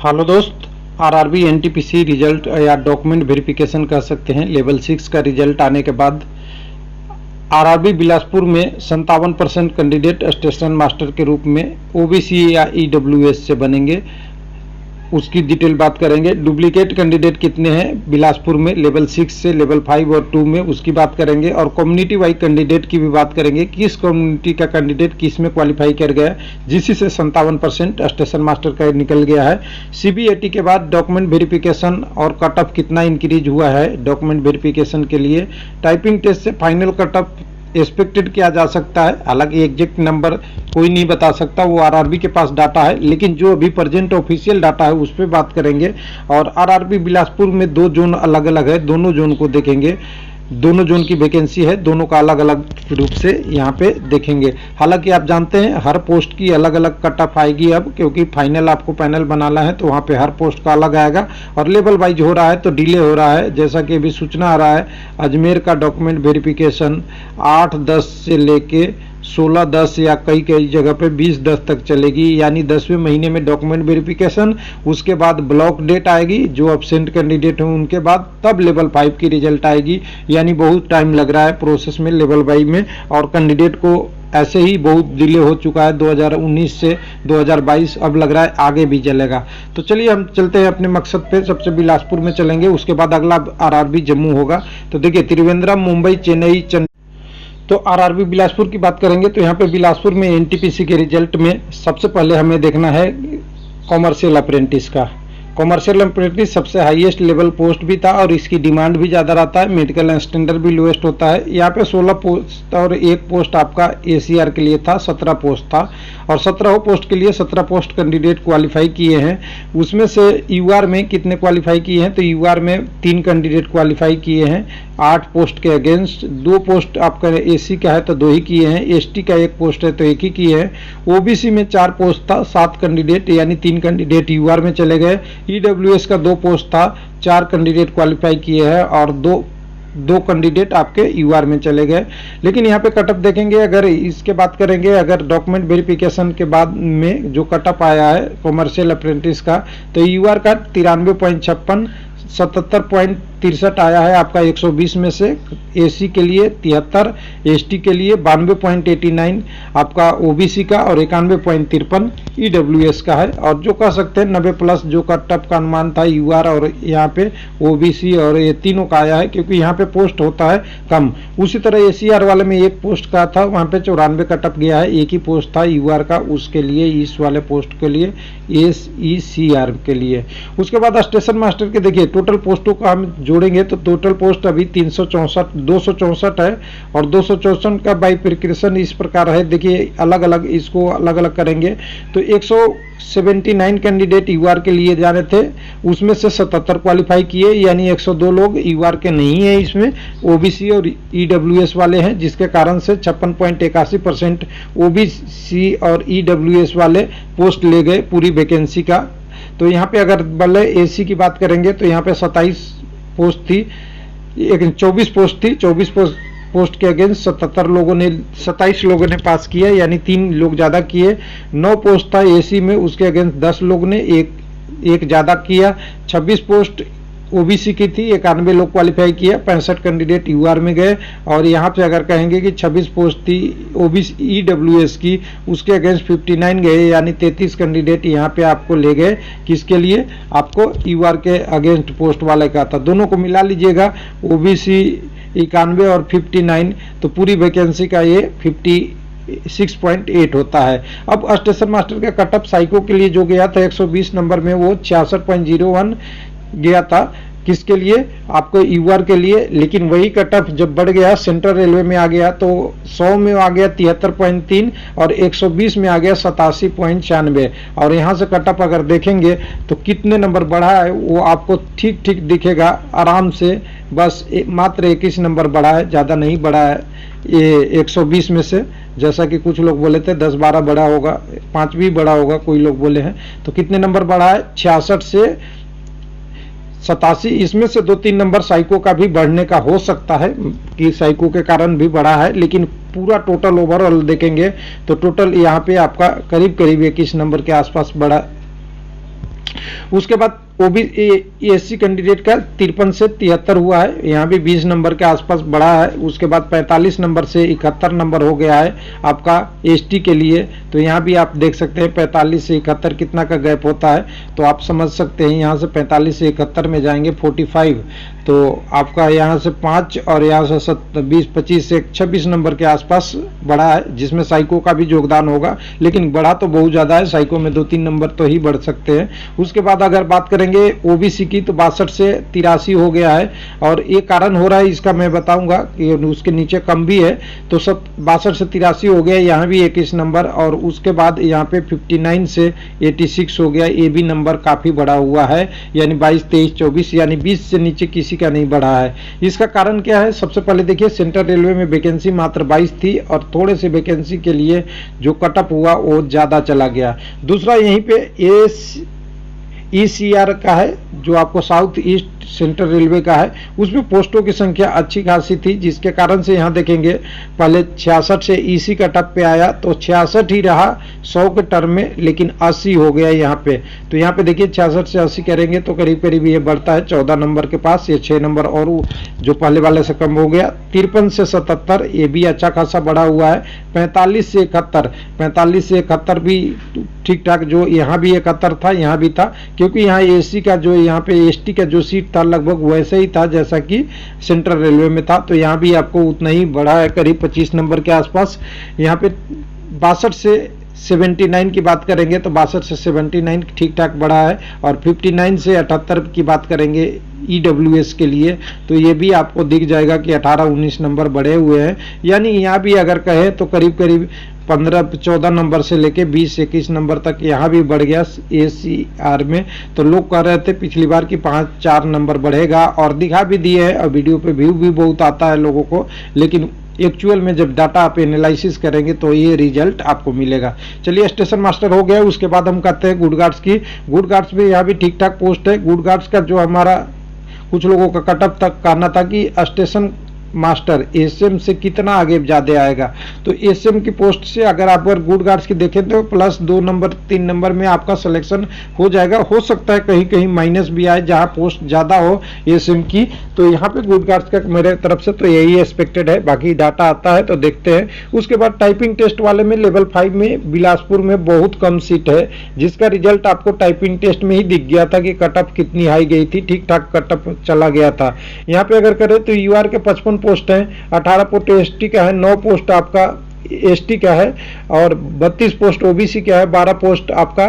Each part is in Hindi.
हेलो दोस्त, आरआरबी एनटीपीसी रिजल्ट या डॉक्यूमेंट वेरिफिकेशन कह सकते हैं। लेवल 6 का रिजल्ट आने के बाद आरआरबी बिलासपुर में 57% कैंडिडेट स्टेशन मास्टर के रूप में ओबीसी या ईडब्ल्यूएस से बनेंगे। उसकी डिटेल बात करेंगे। डुप्लीकेट कैंडिडेट कितने हैं बिलासपुर में लेवल 6 से लेवल 5 और 2 में, उसकी बात करेंगे। और कम्युनिटी वाइज कैंडिडेट की भी बात करेंगे, किस कम्युनिटी का कैंडिडेट किस में क्वालिफाई कर गया, जिससे 57% स्टेशन मास्टर का निकल गया है। सीबीएटी के बाद डॉक्यूमेंट वेरिफिकेशन और कट ऑफ कितना इंक्रीज हुआ है डॉक्यूमेंट वेरिफिकेशन के लिए। टाइपिंग टेस्ट से फाइनल कट ऑफ एक्सपेक्टेड किया जा सकता है। हालांकि एग्जैक्ट नंबर कोई नहीं बता सकता, वो आरआरबी के पास डाटा है, लेकिन जो अभी प्रेजेंट ऑफिशियल डाटा है उस पर बात करेंगे। और आरआरबी बिलासपुर में 2 जोन अलग अलग है, दोनों जोन को देखेंगे। दोनों जोन की वैकेंसी है, दोनों का अलग अलग रूप से यहाँ पे देखेंगे। हालांकि आप जानते हैं हर पोस्ट की अलग अलग कट ऑफ आएगी अब, क्योंकि फाइनल आपको पैनल बनाना है तो वहाँ पे हर पोस्ट का अलग आएगा। और लेवल वाइज हो रहा है तो डिले हो रहा है, जैसा कि अभी सूचना आ रहा है। अजमेर का डॉक्यूमेंट वेरिफिकेशन 8-10 से लेके 16-10 या कई कई जगह पे 20-10 तक चलेगी, यानी 10वें महीने में डॉक्यूमेंट वेरिफिकेशन। उसके बाद ब्लॉक डेट आएगी, जो अब्सेंट कैंडिडेट हों उनके बाद, तब लेवल 5 की रिजल्ट आएगी। यानी बहुत टाइम लग रहा है प्रोसेस में लेवल 5 में। और कैंडिडेट को ऐसे ही बहुत डिले हो चुका है 2019 से 2022, अब लग रहा है आगे भी चलेगा। तो चलिए हम चलते हैं अपने मकसद पे। सबसे बिलासपुर में चलेंगे, उसके बाद अगला आरआरबी जम्मू होगा। तो देखिए, त्रिवेंद्रम, मुंबई, चेन्नई, तो आरआरबी बिलासपुर की बात करेंगे तो यहाँ पे बिलासपुर में एनटीपीसी के रिजल्ट में सबसे पहले हमें देखना है कॉमर्शियल अप्रेंटिस का। कॉमर्शियल अप्रेंटिस सबसे हाईएस्ट लेवल पोस्ट भी था और इसकी डिमांड भी ज़्यादा रहता है। मेडिकल स्टैंडर्ड भी लोएस्ट होता है। यहाँ पे 16 पोस्ट और 1 पोस्ट आपका एसीआर के लिए था, 17 पोस्ट था। और 17 पोस्ट के लिए 17 पोस्ट कैंडिडेट क्वालिफाई किए हैं। उसमें से यूआर में कितने क्वालिफाई किए हैं, तो यूआर में 3 कैंडिडेट क्वालिफाई किए हैं 8 पोस्ट के अगेंस्ट। 2 पोस्ट आपका एसी का है तो 2 ही किए हैं, एसटी का 1 पोस्ट है तो 1 ही किए हैं। ओबीसी में 4 पोस्ट था, 7 कैंडिडेट यानी 3 कैंडिडेट यूआर में चले गए। ईडब्ल्यूएस का 2 पोस्ट था, 4 कैंडिडेट क्वालिफाई किए हैं और दो कैंडिडेट आपके यूआर में चले गए। लेकिन यहाँ पे कटअप देखेंगे, अगर इसके बात करेंगे, अगर डॉक्यूमेंट वेरिफिकेशन के बाद में जो कटअप आया है कॉमर्शियल अप्रेंटिस का, तो यूआर का 93.56, 77.63 आया है आपका 120 में से। एसी के लिए 73, एसटी के लिए 92.89 आपका ओबीसी का और 91.53 ईडब्ल्यूएस का है। और जो कह सकते हैं 90 प्लस जो कटअप का अनुमान था यूआर और यहाँ पे ओबीसी और ये तीनों का आया है, क्योंकि यहाँ पे पोस्ट होता है कम। उसी तरह एसीआर वाले में 1 पोस्ट का था, वहाँ पे 94 कटअप गया है, 1 ही पोस्ट था यूआर का उसके लिए, इस वाले पोस्ट के लिए, एसईसीआर के लिए। उसके बाद स्टेशन मास्टर के देखिए टोटल पोस्टों का हम जोड़ेंगे तो टोटल पोस्ट अभी 264 है। और 264 का बाइफरकेशन इस प्रकार है, देखिए अलग अलग, इसको अलग अलग करेंगे तो 179 कैंडिडेट यूआर के लिए जाने थे, उसमें से 77 क्वालिफाई किए, यानी 102 लोग यूआर के नहीं है, इसमें ओबीसी और ईडब्ल्यूएस वाले हैं, जिसके कारण से 56.81% ओबीसी और ईडब्ल्यूएस वाले पोस्ट ले गए पूरी वैकेंसी का। तो यहाँ पे अगर भले एसी की बात करेंगे तो यहाँ पे 27 पोस्ट थी, 24 पोस्ट थी, 24 पोस्ट के अगेंस्ट 27 लोगों ने पास किया, यानी 3 लोग ज़्यादा किए। 9 पोस्ट था एसी में, उसके अगेंस्ट 10 लोग ने एक ज़्यादा किया। 26 पोस्ट ओबीसी की थी, 91 लोग क्वालिफाई किया, 65 कैंडिडेट यूआर में गए। और यहाँ पे अगर कहेंगे कि 26 पोस्ट थी ओबीसी ईडब्ल्यूएस की, उसके अगेंस्ट 59 गए, यानी 33 कैंडिडेट यहाँ पे आपको ले गए। किसके लिए, आपको यूआर के अगेंस्ट पोस्ट वाले का था। दोनों को मिला लीजिएगा, ओबीसी 91 और 59, तो पूरी वैकेंसी का ये 56.8 होता है। अब स्टेशन मास्टर का कटअप साइको के लिए जो गया था 120 नंबर में, वो 66.01 गया था। किसके लिए, आपको यूआर के लिए। लेकिन वही कटअप जब बढ़ गया सेंट्रल रेलवे में आ गया तो 100 में आ गया 73.3 और 120 में आ गया 87.96। और यहाँ से कटअप अगर देखेंगे तो कितने नंबर बढ़ा है वो आपको ठीक ठीक दिखेगा आराम से। बस मात्र 21 नंबर बढ़ा है, ज़्यादा नहीं बढ़ा है ये 120 में से, जैसा कि कुछ लोग बोले थे 10-12 बढ़ा होगा, 5 भी बढ़ा होगा कोई लोग बोले हैं। तो कितने नंबर बढ़ा है, 66 से 87। इसमें से 2-3 नंबर साइको का भी बढ़ने का हो सकता है कि साइको के कारण भी बढ़ा है, लेकिन पूरा टोटल ओवरऑल देखेंगे तो टोटल यहाँ पे आपका करीब करीब 21 नंबर के आसपास बढ़ा। उसके बाद एससी कैंडिडेट का 53 से 73 हुआ है, यहाँ भी 20 नंबर के आसपास बढ़ा है। उसके बाद 45 नंबर से 71 नंबर हो गया है आपका एसटी के लिए। तो यहाँ भी आप देख सकते हैं 45 से 71 कितना का गैप होता है, तो आप समझ सकते हैं यहाँ से 45 से 71 में जाएंगे 45, तो आपका यहाँ से 5 और यहाँ से 20-25 से 26 नंबर के आसपास बढ़ा है, जिसमें साइको का भी योगदान होगा, लेकिन बढ़ा तो बहुत ज़्यादा है, साइको में 2-3 नंबर तो ही बढ़ सकते हैं। उसके बाद अगर बात करेंगे ओबीसी की तो 62 से 83 हो गया है, और ये कारण हो रहा है इसका मैं बताऊंगा कि उसके नीचे कम भी है, तो सब 62 से 83 हो गया, यहाँ भी 21 नंबर, और उसके बाद यहाँ पे 59 से 86 हो गया, ये भी नंबर काफ़ी बढ़ा हुआ है, यानी 22, 23, 24 यानी 20 से नीचे किसी का नहीं बढ़ा है। इसका कारण क्या है? सबसे पहले देखिए सेंट्रल रेलवे में वैकेंसी मात्र 22 थी, और थोड़े से वैकेंसी के लिए जो कटअप हुआ वो ज़्यादा चला गया। दूसरा यहीं पे ECR का है, जो आपको साउथ ईस्ट सेंट्रल रेलवे का है, उसमें पोस्टों की संख्या अच्छी खासी थी, जिसके कारण से यहाँ देखेंगे पहले 66 से EC का टप पे आया, तो 66 ही रहा 100 के टर्म में, लेकिन 80 हो गया यहाँ पे। तो यहाँ पे देखिए 66 से 80 करेंगे तो करीब करीब ये बढ़ता है 14 नंबर के पास, ये 6 नंबर और जो पहले वाले से कम हो गया। 53 से 77 ये भी अच्छा खासा बढ़ा हुआ है। 45 से 71 भी ठीक ठाक, जो यहाँ भी 71 था, यहाँ भी था, क्योंकि यहाँ एससी का जो यहाँ पे एसटी का जो सीट था लगभग वैसे ही था जैसा कि सेंट्रल रेलवे में था, तो यहाँ भी आपको उतना ही बढ़ा है, करीब 25 नंबर के आसपास। यहाँ पे 62 से 79 की बात करेंगे तो 62 से 79 ठीक ठाक बढ़ा है, और 59 से 78 की बात करेंगे EWS के लिए, तो ये भी आपको दिख जाएगा कि 18-19 नंबर बढ़े हुए हैं। यानी यहाँ भी अगर कहे तो करीब करीब 15-14 नंबर से लेके 20-21 नंबर तक यहाँ भी बढ़ गया ACR में। तो लोग कह रहे थे पिछली बार की 5-4 नंबर बढ़ेगा, और दिखा भी दिए है, और वीडियो पे व्यू भी बहुत आता है लोगों को, लेकिन एक्चुअल में जब डाटा आप एनालिसिस करेंगे तो ये रिजल्ट आपको मिलेगा। चलिए स्टेशन मास्टर हो गया, उसके बाद हम कहते हैं गुड गार्ड्स की। गुड गार्ड्स भी यहाँ भी ठीक ठाक पोस्ट है। गुड गार्ड्स का जो हमारा कुछ लोगों का कटअप तक कहना था कि स्टेशन मास्टर एसएम से कितना आगे ज़्यादा आएगा, तो एसएम की पोस्ट से अगर आप गुड गार्ड्स की देखें तो प्लस 2 नंबर 3 नंबर में आपका सिलेक्शन हो जाएगा। हो सकता है कहीं कहीं माइनस भी आए जहां पोस्ट ज़्यादा हो एसएम की, तो यहाँ पे गुड गार्ड्स का मेरे तरफ से तो यही एक्सपेक्टेड है। बाकी डाटा आता है तो देखते हैं। उसके बाद टाइपिंग टेस्ट वाले में लेवल 5 में बिलासपुर में बहुत कम सीट है, जिसका रिजल्ट आपको टाइपिंग टेस्ट में ही दिख गया था कि कटअप कितनी हाई गई थी, ठीक ठाक कटअप चला गया था। यहाँ पे अगर करें तो यूआर के 55 पोस्ट है, 18 पोस्ट एसटी का है, 9 पोस्ट आपका एसटी का है, और 32 पोस्ट ओबीसी का है, 12 पोस्ट आपका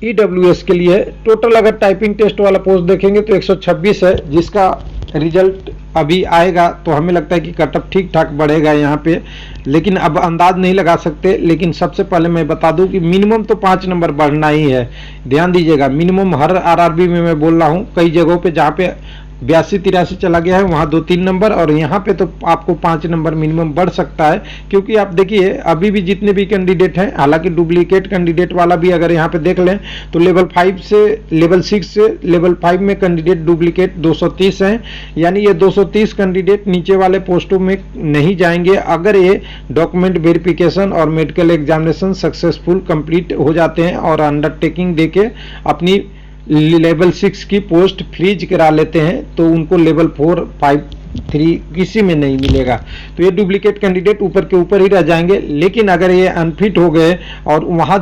ईडब्ल्यूएस के लिए। टोटल अगर टाइपिंग टेस्ट वाला पोस्ट देखेंगे तो 126 है, जिसका रिजल्ट अभी आएगा तो हमें लगता है कि कटअप ठीक ठाक बढ़ेगा यहाँ पे, लेकिन अब अंदाज नहीं लगा सकते। लेकिन सबसे पहले मैं बता दूं कि मिनिमम तो 5 नंबर बढ़ना ही है, ध्यान दीजिएगा। मिनिमम हर आरआरबी में मैं बोल रहा हूँ, कई जगहों पे जहाँ पे 82-83 चला गया है वहाँ 2-3 नंबर, और यहाँ पे तो आपको 5 नंबर मिनिमम बढ़ सकता है। क्योंकि आप देखिए अभी भी जितने भी कैंडिडेट हैं, हालांकि डुप्लीकेट कैंडिडेट वाला भी अगर यहाँ पे देख लें तो लेवल 5 से लेवल 6 से लेवल 5 में कैंडिडेट डुप्लीकेट 230 हैं, यानी ये 230 कैंडिडेट नीचे वाले पोस्टों में नहीं जाएंगे अगर ये डॉक्यूमेंट वेरिफिकेशन और मेडिकल एग्जामिनेशन सक्सेसफुल कंप्लीट हो जाते हैं और अंडरटेकिंग देके अपनी लेवल 6 की पोस्ट फ्रीज करा लेते हैं, तो उनको लेवल 4, 5, 3 किसी में नहीं मिलेगा। तो ये डुप्लीकेट कैंडिडेट ऊपर के ऊपर ही रह जाएंगे। लेकिन अगर ये अनफिट हो गए और वहाँ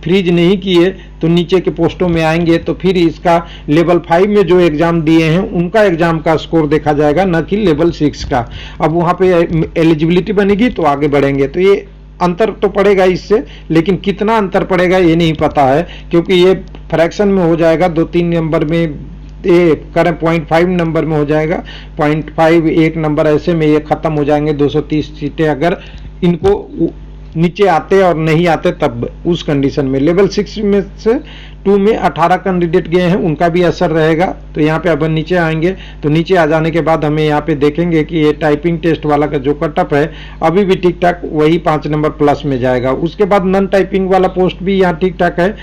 फ्रीज नहीं किए तो नीचे के पोस्टों में आएंगे, तो फिर इसका लेवल 5 में जो एग्जाम दिए हैं उनका एग्जाम का स्कोर देखा जाएगा, न कि लेवल 6 का। अब वहाँ पे एलिजिबिलिटी बनेगी तो आगे बढ़ेंगे। तो ये अंतर तो पड़ेगा इससे, लेकिन कितना अंतर पड़ेगा ये नहीं पता है, क्योंकि ये फ्रैक्शन में हो जाएगा। 2-3 नंबर में ये करें 0.5 नंबर में हो जाएगा, 0.5 1 नंबर, ऐसे में ये खत्म हो जाएंगे 230 सीटें अगर इनको नीचे आते और नहीं आते तब। उस कंडीशन में लेवल 6 में से 2 में 18 कैंडिडेट गए हैं, उनका भी असर रहेगा। तो यहाँ पे अपन नीचे आएंगे, तो नीचे आ जाने के बाद हमें यहाँ पे देखेंगे कि ये टाइपिंग टेस्ट वाला का जो कटअप है अभी भी ठीक ठाक वही 5 नंबर प्लस में जाएगा। उसके बाद नॉन टाइपिंग वाला पोस्ट भी यहाँ ठीक ठाक है,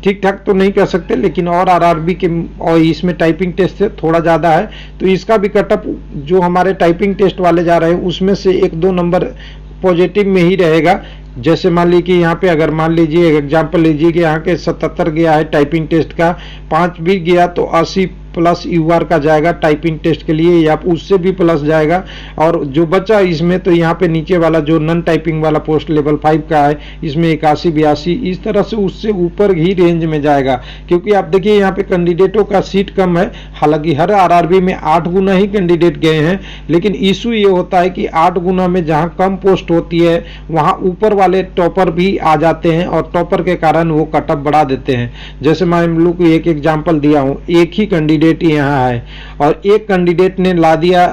ठीक ठाक तो नहीं कह सकते, लेकिन और आरआरबी के और इसमें टाइपिंग टेस्ट से थोड़ा ज़्यादा है, तो इसका भी कटअप जो हमारे टाइपिंग टेस्ट वाले जा रहे हैं उसमें से 1-2 नंबर पॉजिटिव में ही रहेगा, जैसे मान लीजिए कि यहाँ पे अगर मान लीजिए एग्जाम्पल लीजिए कि यहाँ के 77 गया है टाइपिंग टेस्ट का, 5 भी गया तो 80 प्लस यूआर का जाएगा टाइपिंग टेस्ट के लिए, या उससे भी प्लस जाएगा। और जो बचा इसमें तो यहाँ पे नीचे वाला जो नॉन टाइपिंग वाला पोस्ट लेवल 5 का है, इसमें 81 82 इस तरह से उससे ऊपर ही रेंज में जाएगा। क्योंकि आप देखिए यहाँ पे कैंडिडेटों का सीट कम है, हालांकि हर आरआरबी में 8 गुना ही कैंडिडेट गए हैं, लेकिन इशू ये होता है कि 8 गुना में जहाँ कम पोस्ट होती है वहाँ ऊपर वाले टॉपर भी आ जाते हैं और टॉपर के कारण वो कटअप बढ़ा देते हैं। जैसे मैं हम लोग को एक एग्जाम्पल दिया हूँ, एक ही कैंडिडेट यहाँ है और एक कैंडिडेट ने ला दिया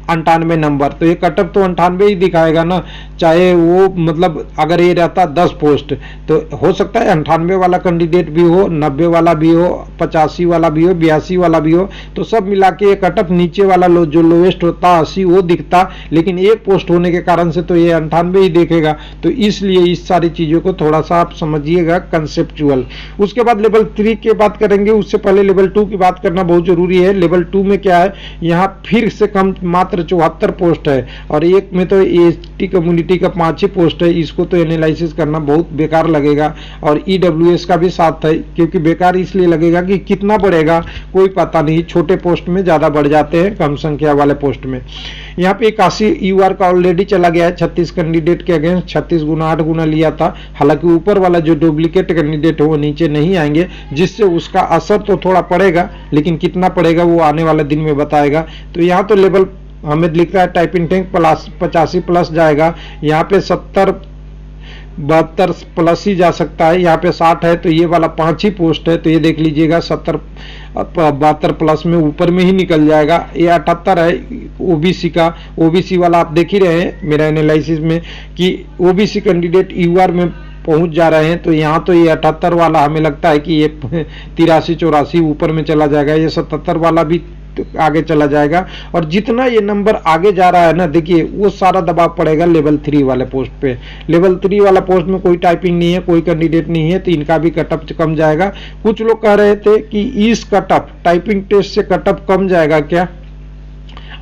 98 नंबर, तो ये कटअप तो 98 ही दिखाएगा ना, चाहे वो मतलब अगर ये रहता 10 पोस्ट तो हो सकता है 98 वाला कैंडिडेट भी हो, 90 वाला भी हो, 85 वाला भी हो, 82 वाला भी हो, तो सब मिला के कटअप नीचे वाला जो लोवेस्ट होता 80 वो दिखता, लेकिन एक पोस्ट होने के कारण से तो ये 98 ही देखेगा। तो इसलिए इस सारी चीज़ों को थोड़ा सा आप समझिएगा कंसेप्चुअल। उसके बाद लेवल 3 की बात करेंगे, उससे पहले लेवल 2 की बात करना बहुत जरूरी है। लेवल 2 में क्या है, यहाँ फिर से कम मात्र 74 पोस्ट है और एक में तो एसटी कम्युनिटी का 5 ही पोस्ट है, इसको तो एनालिसिस करना बहुत बेकार लगेगा। और ईडब्ल्यूएस का भी साथ है, क्योंकि बेकार इसलिए लगेगा कि कितना बढ़ेगा कोई पता नहीं, छोटे पोस्ट में ज़्यादा बढ़ जाते हैं कम संख्या वाले पोस्ट में। यहाँ पे 81 यूआर का ऑलरेडी चला गया है 36 कैंडिडेट के अगेंस्ट, 36 गुना 8 गुना लिया था। हालांकि ऊपर वाला जो डुप्लीकेट कैंडिडेट है वो नीचे नहीं आएंगे, जिससे उसका असर तो थोड़ा पड़ेगा, लेकिन कितना पड़ेगा वो आने वाले दिन में बताएगा। तो यहाँ तो लेवल हमें लिख रहा है टाइपिंग टैंक प्लस 85 प्लस जाएगा, यहाँ पे 70 72 प्लस ही जा सकता है, यहाँ पे 60 है तो ये वाला 5 ही पोस्ट है, तो ये देख लीजिएगा 70 72 प्लस में ऊपर में ही निकल जाएगा। ये 78 है ओबीसी का, ओबीसी वाला आप देख ही रहे हैं मेरा एनालिसिस में कि ओबीसी कैंडिडेट यूआर में पहुंच जा रहे हैं, तो यहाँ तो ये 78 वाला हमें लगता है कि ये 83 84 ऊपर में चला जाएगा, ये 77 वाला भी आगे चला जाएगा। और जितना ये नंबर आगे जा रहा है ना, देखिए वो सारा दबाव पड़ेगा लेवल 3 वाले पोस्ट पे। लेवल 3 वाला पोस्ट में कोई टाइपिंग नहीं है, कोई कैंडिडेट नहीं है, तो इनका भी कटअप कम जाएगा। कुछ लोग कह रहे थे कि इस कटअप टाइपिंग टेस्ट से कटअप कम जाएगा क्या,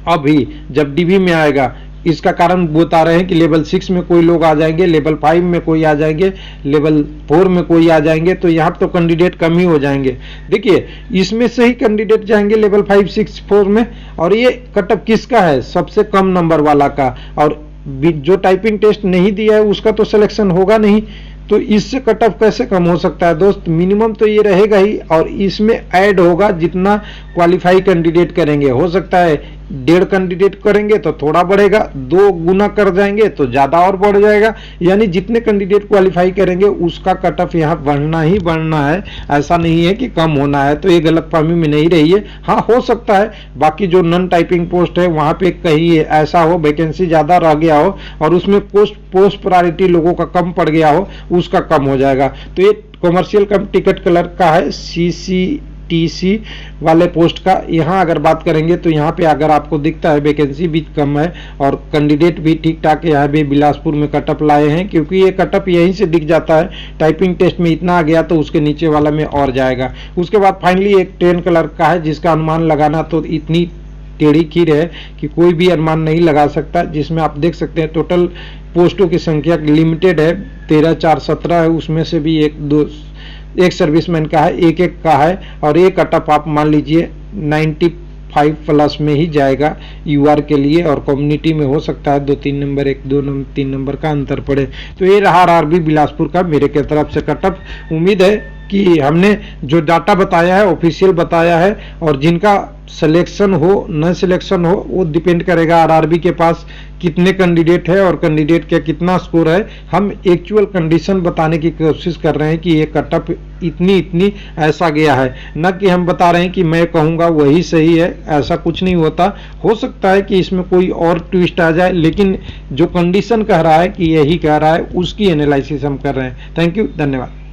अभी जब डीवी में आएगा। इसका कारण बता रहे हैं कि लेवल 6 में कोई लोग आ जाएंगे, लेवल 5 में कोई आ जाएंगे, लेवल 4 में कोई आ जाएंगे, तो यहाँ तो कैंडिडेट कम ही हो जाएंगे। देखिए इसमें से ही कैंडिडेट जाएंगे लेवल 5 6 4 में, और ये कटअप किसका है, सबसे कम नंबर वाला का। और जो टाइपिंग टेस्ट नहीं दिया है उसका तो सिलेक्शन होगा नहीं, तो इससे कटअप कैसे कम हो सकता है दोस्त। मिनिमम तो ये रहेगा ही, और इसमें ऐड होगा जितना क्वालिफाई कैंडिडेट करेंगे। हो सकता है 1.5 कैंडिडेट करेंगे तो थोड़ा बढ़ेगा, 2 गुना कर जाएंगे तो ज्यादा और बढ़ जाएगा। यानी जितने कैंडिडेट क्वालिफाई करेंगे उसका कटअप यहाँ बढ़ना ही बढ़ना है, ऐसा नहीं है कि कम होना है। तो ये गलतफहमी में नहीं रही है। हाँ हो सकता है बाकी जो नॉन टाइपिंग पोस्ट है वहां पे कहीं ऐसा हो वैकेंसी ज्यादा रह गया हो और उसमें पोस्ट प्रायोरिटी लोगों का कम पड़ गया हो, उसका कम हो जाएगा। तो ये कमर्शियल कम टिकट क्लर्क का है, CCTC वाले पोस्ट का। यहाँ अगर बात करेंगे तो यहाँ पे अगर आपको दिखता है वैकेंसी भी कम है और कैंडिडेट भी ठीक ठाक यहाँ पे बिलासपुर में कटअप लाए हैं, क्योंकि ये कटअप यहीं से दिख जाता है। टाइपिंग टेस्ट में इतना आ गया तो उसके नीचे वाला में और जाएगा। उसके बाद फाइनली एक 10 क्लर्क का है, जिसका अनुमान लगाना तो इतनी टेढ़ी खीर है कि कोई भी अनुमान नहीं लगा सकता, जिसमें आप देख सकते हैं टोटल पोस्टों की संख्या लिमिटेड है, 13 4 17 है, उसमें से भी एक सर्विसमैन का है, एक का है, और एक कटअप आप मान लीजिए 95 प्लस में ही जाएगा यूआर के लिए, और कम्युनिटी में हो सकता है 2-3 नंबर 1-2-3 नंबर का अंतर पड़े। तो ये रहा आरआरबी बिलासपुर का मेरे की तरफ से कटअप। उम्मीद है कि हमने जो डाटा बताया है ऑफिशियल बताया है, और जिनका सिलेक्शन हो न सिलेक्शन हो वो डिपेंड करेगा आरआरबी के पास कितने कैंडिडेट है और कैंडिडेट का कितना स्कोर है। हम एक्चुअल कंडीशन बताने की कोशिश कर रहे हैं कि ये कटअप इतनी ऐसा गया है, न कि हम बता रहे हैं कि मैं कहूँगा वही सही है, ऐसा कुछ नहीं होता। हो सकता है कि इसमें कोई और ट्विस्ट आ जाए, लेकिन जो कंडीशन कह रहा है कि यही कह रहा है उसकी एनालिसिस हम कर रहे हैं। थैंक यू, धन्यवाद।